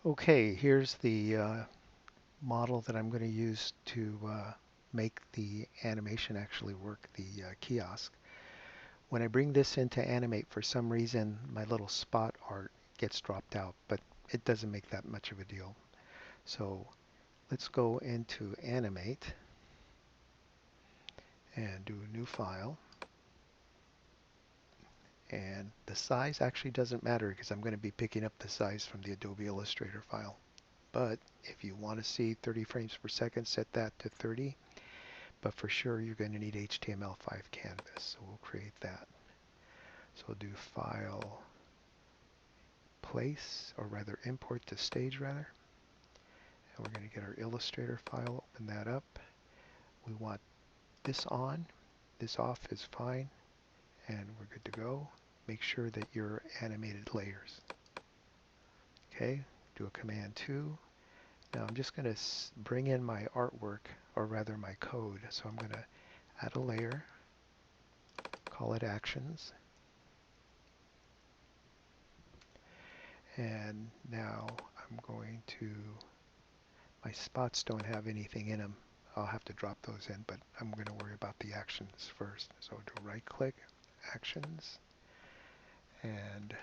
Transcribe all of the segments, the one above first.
Okay, here's the model that I'm going to use to make the animation actually work, the kiosk. When I bring this into Animate, for some reason my little spot art gets dropped out, but it doesn't make that much of a deal. So let's go into Animate and do a new file. And the size actually doesn't matter because I'm going to be picking up the size from the Adobe Illustrator file. But if you want to see 30 frames per second, set that to 30. But for sure, you're going to need HTML5 canvas, so we'll create that. So we'll do File, Place, or rather Import to Stage, rather. And we're going to get our Illustrator file, open that up. We want this on, this off is fine, and we're good to go. Make sure that your animated layers. Okay, do a Command 2. Now I'm just going to bring in my artwork, or rather my code. So I'm going to add a layer, call it Actions. And now I'm going to, my spots don't have anything in them. I'll have to drop those in, but I'm going to worry about the actions first. So do right click, Actions, and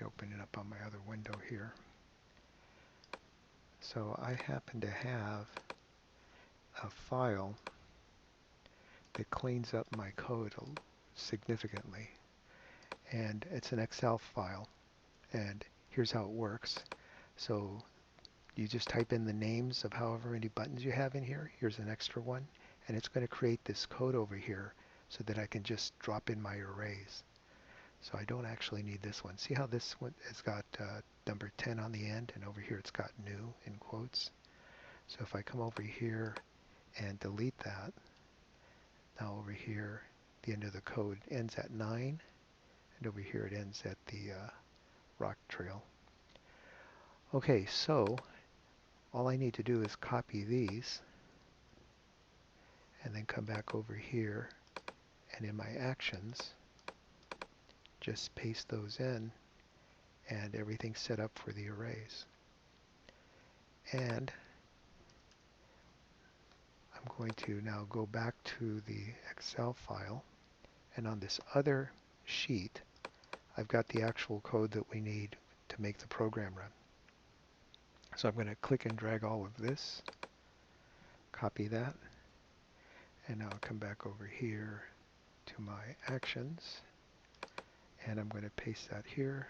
open it up on my other window here. So I happen to have a file that cleans up my code significantly. And it's an Excel file. And here's how it works. So you just type in the names of however many buttons you have in here. Here's an extra one. And it's going to create this code over here so that I can just drop in my arrays. So I don't actually need this one. See how this one has got number 10 on the end, and over here it's got new in quotes. So if I come over here and delete that, now over here the end of the code ends at 9, and over here it ends at the rock trail. Okay, so all I need to do is copy these and then come back over here, and in my actions just paste those in, and everything's set up for the arrays. And I'm going to now go back to the Excel file, and on this other sheet I've got the actual code that we need to make the program run. So I'm going to click and drag all of this, copy that, and now I'll come back over here to my actions, and I'm going to paste that here.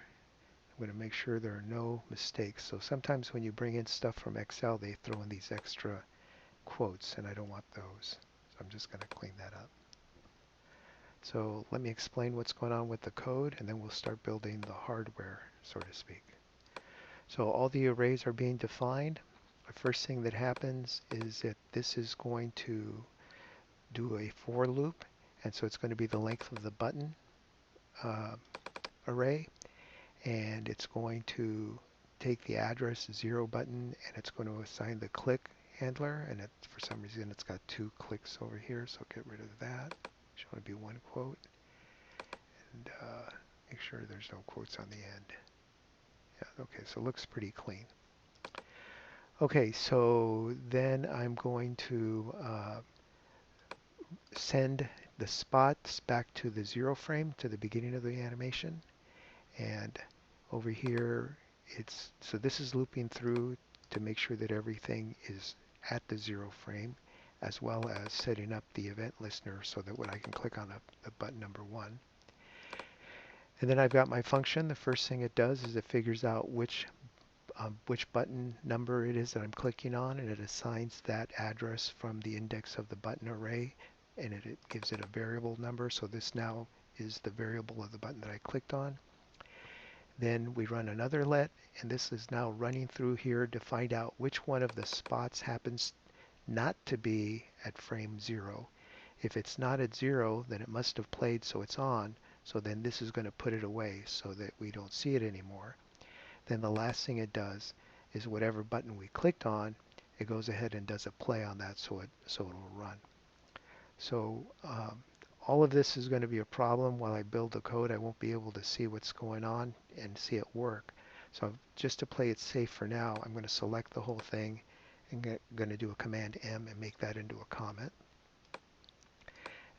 I'm going to make sure there are no mistakes. So sometimes when you bring in stuff from Excel, they throw in these extra quotes, and I don't want those. So I'm just going to clean that up. So let me explain what's going on with the code, and then we'll start building the hardware, so to speak. So all the arrays are being defined. The first thing that happens is that this is going to do a for loop, and so it's going to be the length of the button array, and it's going to take the address 0 button, and it's going to assign the click handler, and for some reason it's got 2 clicks over here, so get rid of that. Should only be 1 quote, and make sure there's no quotes on the end. Yeah, okay, so it looks pretty clean. Okay, so then I'm going to send the spots back to the 0 frame, to the beginning of the animation. And over here, so this is looping through to make sure that everything is at the 0 frame, as well as setting up the event listener so that when I can click on the button number 1. And then I've got my function. The first thing it does is it figures out which button number it is that I'm clicking on, and it assigns that address from the index of the button array, and it gives it a variable number. So this now is the variable of the button that I clicked on. Then we run another let, and this is now running through here to find out which one of the spots happens not to be at frame 0. If it's not at 0, then it must have played, so it's on. So then this is going to put it away so that we don't see it anymore. Then the last thing it does is whatever button we clicked on, it goes ahead and does a play on that so it will run. So all of this is going to be a problem while I build the code. I won't be able to see what's going on and see it work. So just to play it safe for now, I'm going to select the whole thing and going to do a Command M and make that into a comment.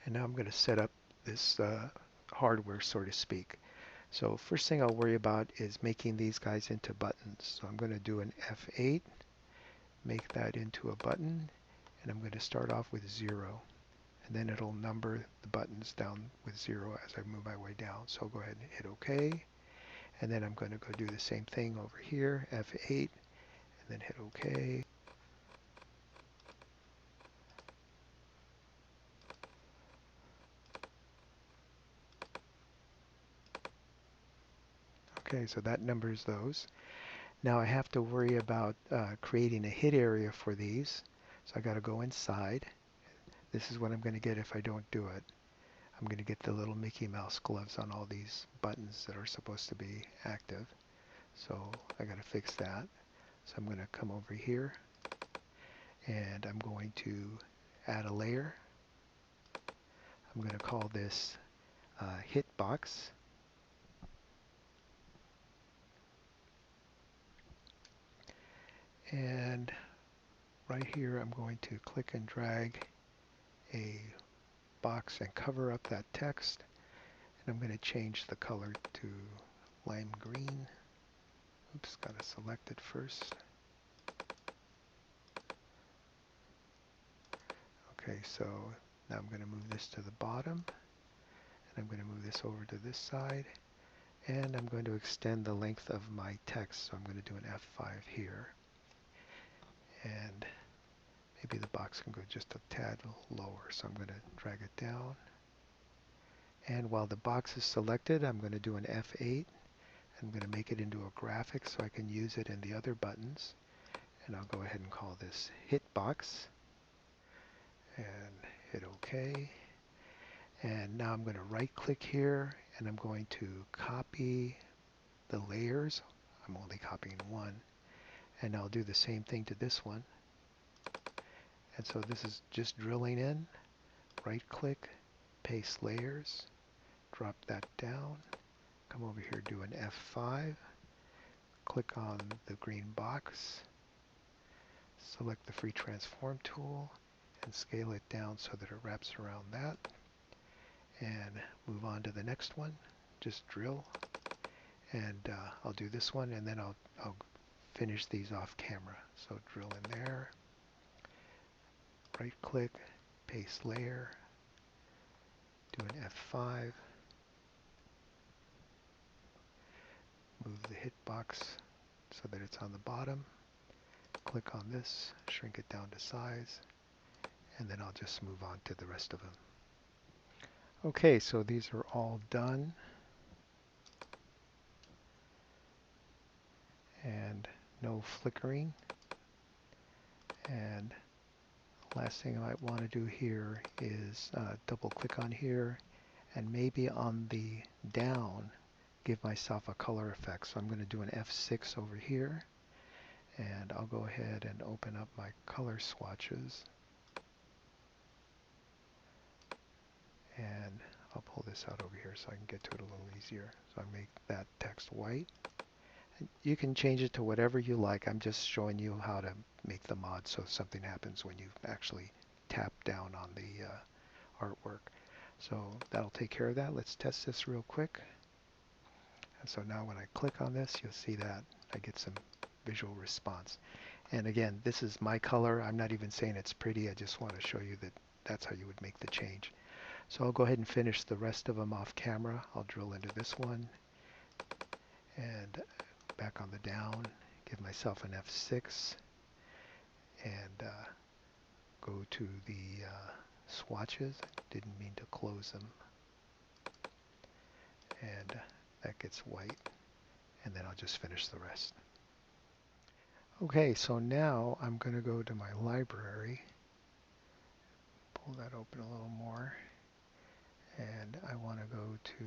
And now I'm going to set up this hardware, so to speak. So first thing I'll worry about is making these guys into buttons. So I'm going to do an F8, make that into a button, and I'm going to start off with 0. And then it'll number the buttons down with 0 as I move my way down. So I'll go ahead and hit OK. And then I'm going to go do the same thing over here, F8, and then hit OK. Okay, so that numbers those. Now I have to worry about creating a hit area for these. So I got to go inside. This is what I'm going to get if I don't do it. I'm going to get the little Mickey Mouse gloves on all these buttons that are supposed to be active. So I got to fix that. So I'm going to come over here and I'm going to add a layer. I'm going to call this hitbox. And right here I'm going to click and drag a box and cover up that text. And I'm going to change the color to lime green. Oops, got to select it first. Okay, so now I'm going to move this to the bottom. And I'm going to move this over to this side. And I'm going to extend the length of my text. So I'm going to do an F5 here. And maybe the box can go just a tad lower. So I'm going to drag it down. And while the box is selected, I'm going to do an F8. I'm going to make it into a graphic so I can use it in the other buttons. And I'll go ahead and call this hitbox. And hit OK. And now I'm going to right click here and I'm going to copy the layers. I'm only copying one. And I'll do the same thing to this one. And so this is just drilling in, right click, paste layers, drop that down, come over here, do an F5, click on the green box, select the free transform tool, and scale it down so that it wraps around that. And move on to the next one, just drill. And I'll do this one and then I'll finish these off camera. So drill in there, right click, paste layer, do an F5, move the hitbox so that it's on the bottom, click on this, shrink it down to size, and then I'll just move on to the rest of them. Okay, so these are all done. And no flickering. And last thing I might want to do here is double click on here and maybe on the down give myself a color effect. So I'm going to do an F6 over here and I'll go ahead and open up my color swatches and I'll pull this out over here so I can get to it a little easier. So I make that text white. You can change it to whatever you like. I'm just showing you how to make the mod so something happens when you actually tap down on the artwork. So that'll take care of that. Let's test this real quick. And so now when I click on this, you'll see that I get some visual response. And again, this is my color. I'm not even saying it's pretty. I just want to show you that that's how you would make the change. So I'll go ahead and finish the rest of them off camera. I'll drill into this one and back on the down, give myself an F6 and go to the swatches. Didn't mean to close them. And that gets white. And then I'll just finish the rest. Okay, so now I'm going to go to my library. Pull that open a little more. And I want to go to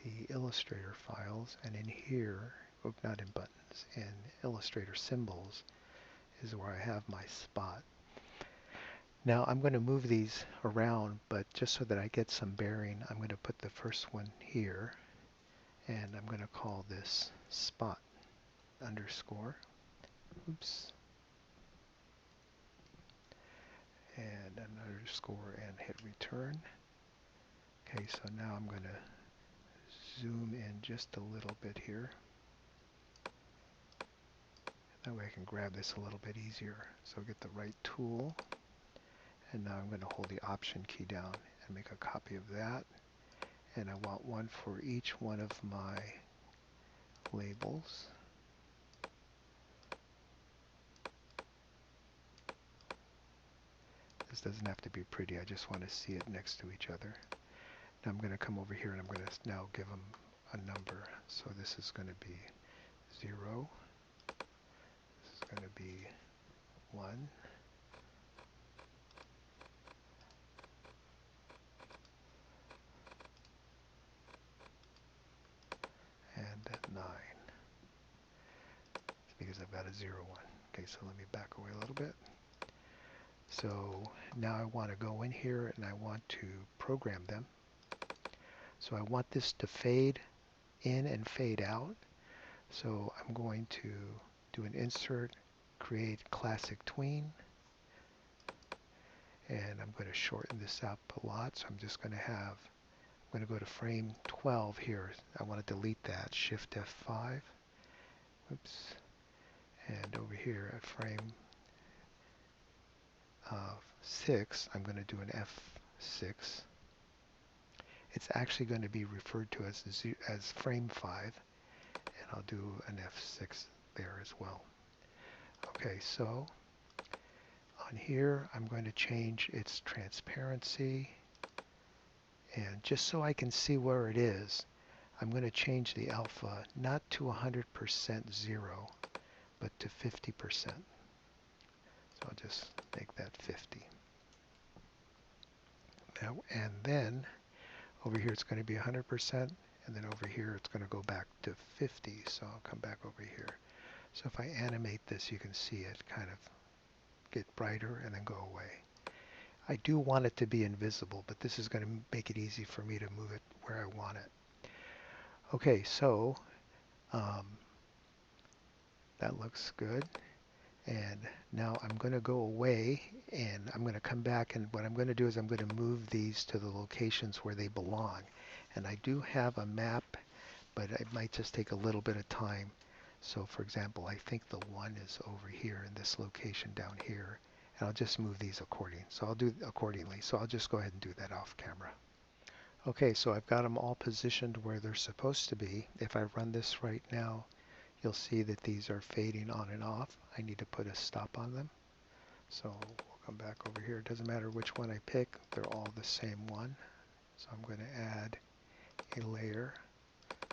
the Illustrator files. And in here, oh, not in buttons, in Illustrator symbols is where I have my spot. Now I'm going to move these around, but just so that I get some bearing, I'm going to put the first one here. And I'm going to call this spot underscore. Oops. And an underscore and hit return. Okay, so now I'm going to zoom in just a little bit here. That way I can grab this a little bit easier. So get the right tool. And now I'm going to hold the Option key down and make a copy of that. And I want one for each one of my labels. This doesn't have to be pretty. I just want to see it next to each other. Now I'm going to come over here and I'm going to now give them a number. So this is going to be 0. This is going to be 1. And 9. It's because I've got a 0, 1. Okay, so let me back away a little bit. So now I want to go in here and I want to program them. So I want this to fade in and fade out. So I'm going to do an insert, create classic tween, and I'm going to shorten this up a lot. So I'm just going to have, I'm going to go to frame 12 here. I want to delete that, Shift F5. Oops. And over here at frame 6, I'm going to do an F6. It's actually going to be referred to as frame 5, and I'll do an F6 there as well. Okay, so on here I'm going to change its transparency, and just so I can see where it is, I'm going to change the alpha not to 100% 0, but to 50%. So I'll just make that 50. Now, and then over here it's going to be 100%, and then over here it's going to go back to 50, so I'll come back over here. So if I animate this, you can see it kind of get brighter and then go away. I do want it to be invisible, but this is going to make it easy for me to move it where I want it. Okay, so that looks good. And now I'm going to go away and I'm going to come back, and what I'm going to do is I'm going to move these to the locations where they belong. And I do have a map, but it might just take a little bit of time. So for example, I think the 1 is over here in this location down here, and I'll just move these accordingly. So I'll do accordingly. So I'll just go ahead and do that off camera. Okay, so I've got them all positioned where they're supposed to be. If I run this right now, you'll see that these are fading on and off. I need to put a stop on them. So we'll come back over here. It doesn't matter which one I pick, they're all the same one. So I'm going to add a layer,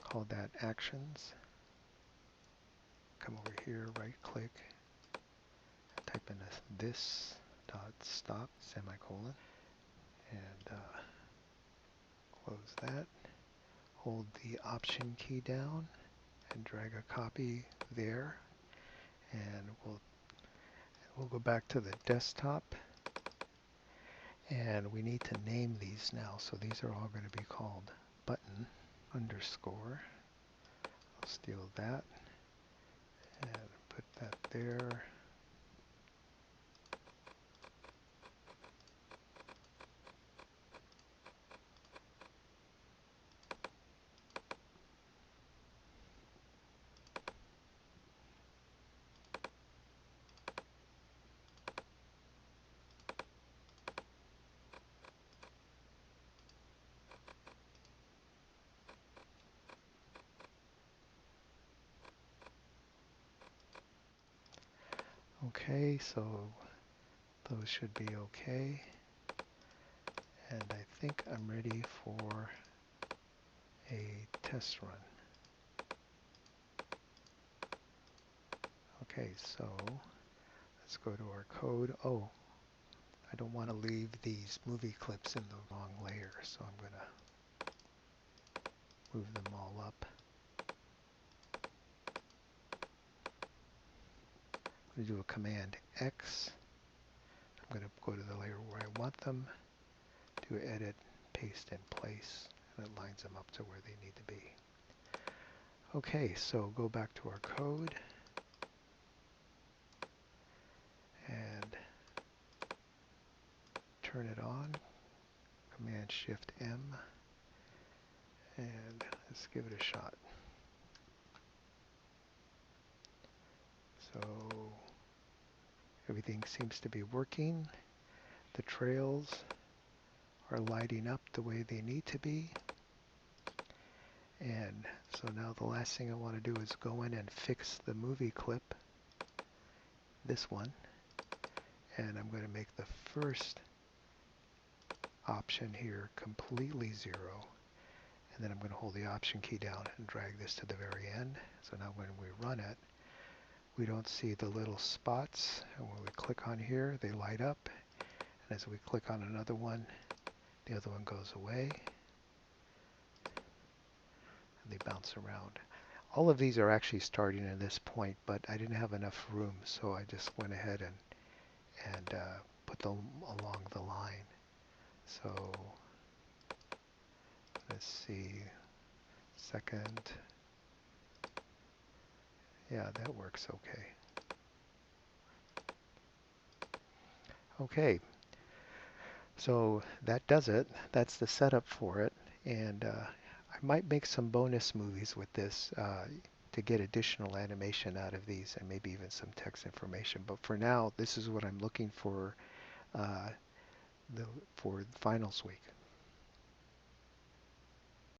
call that actions. Come over here, right click, type in this dot stop semicolon, and close that. Hold the Option key down and drag a copy there, and we'll go back to the desktop, and we need to name these now. So these are all going to be called button underscore. I'll steal that and put that there. Okay, so those should be okay. And I think I'm ready for a test run. Okay, so let's go to our code. Oh, I don't want to leave these movie clips in the wrong layer, so I'm going to move them all up. I'm going to do a Command X. I'm going to go to the layer where I want them, do edit, paste in place, and it lines them up to where they need to be. Okay, so go back to our code and turn it on. Command Shift M, and let's give it a shot. So everything seems to be working. The trails are lighting up the way they need to be. And so now the last thing I want to do is go in and fix the movie clip, this one, and I'm going to make the first option here completely 0, and then I'm going to hold the Option key down and drag this to the very end. So now when we run it, we don't see the little spots, and when we click on here, they light up, and as we click on another one, the other one goes away, and they bounce around. All of these are actually starting at this point, but I didn't have enough room, so I just went ahead and put them along the line. So let's see, second, yeah, that works okay. Okay, so that does it. That's the setup for it, and I might make some bonus movies with this to get additional animation out of these and maybe even some text information. But for now, this is what I'm looking for uh, for finals week.